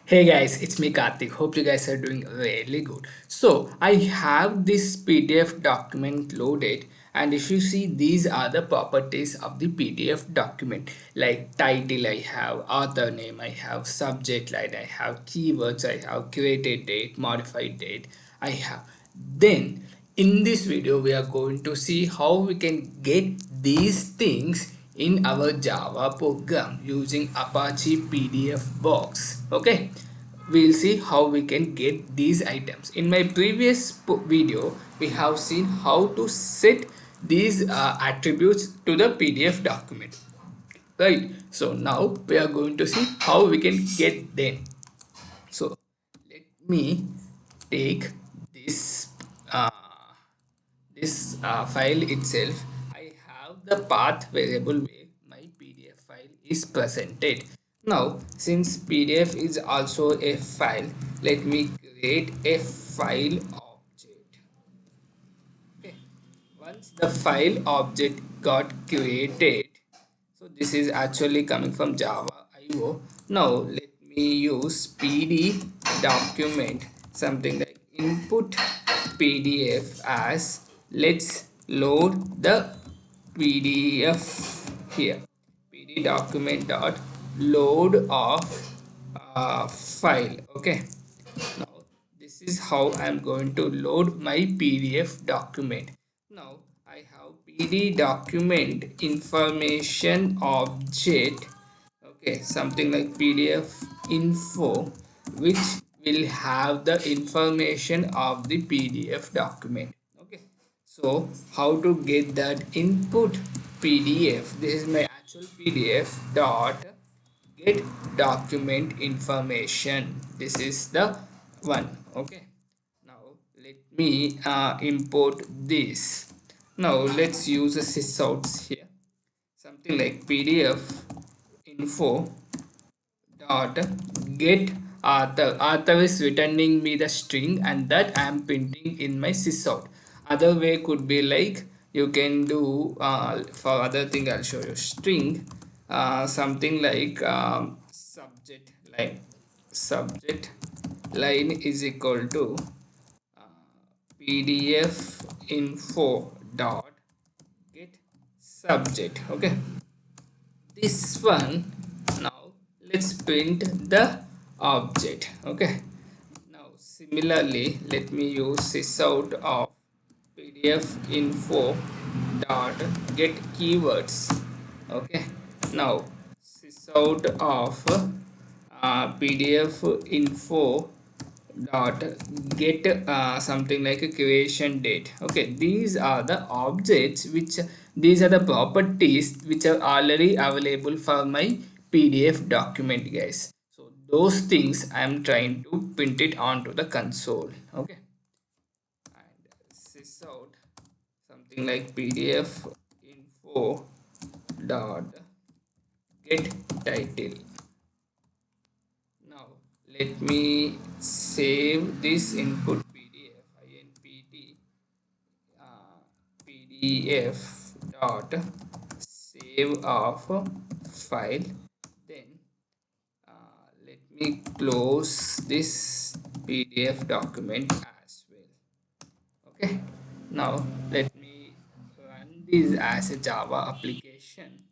Hey guys, it's me Karthik. Hope you guys are doing really good. So I have this PDF document loaded, and if you see, these are the properties of the PDF document, like title I have, author name I have, subject line I have, keywords I have, created date, modified date I have. Then in this video we are going to see how we can get these things in our Java program using Apache PDF box. Okay, we'll see how we can get these items. In my previous video we have seen how to set these attributes to the PDF document, right? So now we are going to see how we can get them. So let me take this uh, file itself. I have the path variable where my PDF file is presented. Now, since PDF is also a file, let me create a file object. Okay. Once the file object got created, so this is actually coming from Java IO. Now let me use PD document, something like input PDF as let's load the PDF here. PD document dot load of file. Okay. Now this is how I'm going to load my PDF document. Now I have PD document information object. Okay, something like PDF info, which will have the information of the PDF document. Okay, so how to get that input PDF? This is my actual PDF dot get document information. This is the one. Okay, now let me import this. Now let's use a sysouts here, something like PDF info dot get author. Author is returning me the string, and that I am printing in my sysout. Other way could be like, you can do for other thing I'll show you. String something like subject line is equal to PDF info dot get subject. Okay, this one. Now let's print the object. Okay, now similarly let me use sysout of PDF info dot get keywords. Okay, now sysout of PDF info dot get something like a creation date. Okay, these are the objects which, these are the properties which are already available for my PDF document, guys. So those things I am trying to print it onto the console. Okay, and sys out something like PDF info dot get title. Now let me save this input input PDF dot save of file. Then let me close this PDF document as well. Okay, now let me run this as a Java application.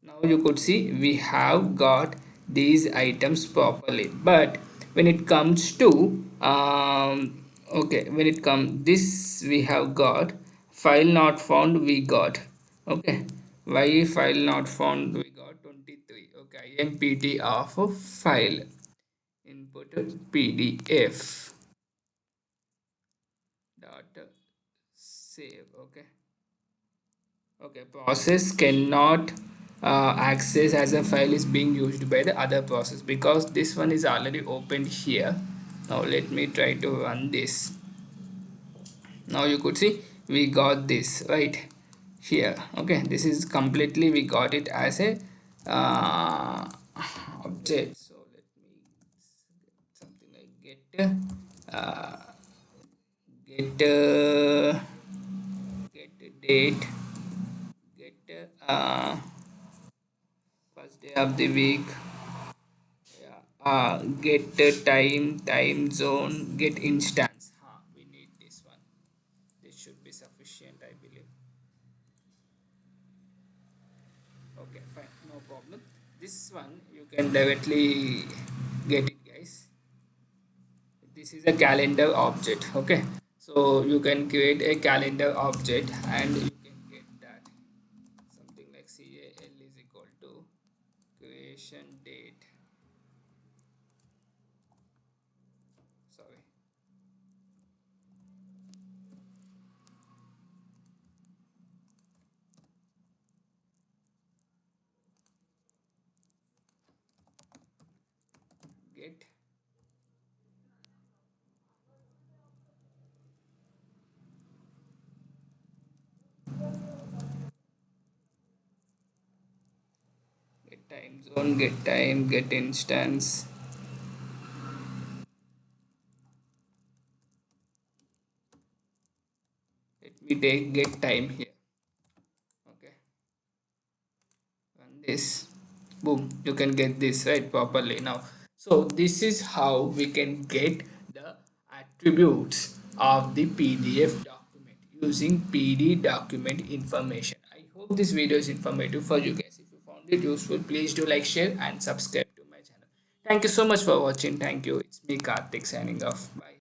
Now you could see we have got these items properly, but when it comes to okay, when it comes this, we have got file not found, we got. Okay, why file not found? We got 23. Okay, impt of file input PDF dot save. Okay, okay, process cannot access as a file is being used by the other process, because this one is already opened here. Now let me try to run this. Now you could see we got this right here. Okay, this is completely, we got it as a object. So let me something like uh, get get date, get first day of the week, yeah, get time zone, get instance. We need this one. This should be sufficient, I believe. Okay, fine, no problem. This one you can directly get it, guys. This is a calendar object. Okay, so you can create a calendar object and you can get that something like cal is equal to creation date. Sorry, get get time zone, get time, get instance. Let me take get time here. Okay, run this. Boom, you can get this right properly now. So this is how we can get the attributes of the pdf document using pd document information. I hope this video is informative for you guys. If you found it useful, please do like, share and subscribe to my channel. Thank you so much for watching. Thank you. It's me Karthik signing off. Bye.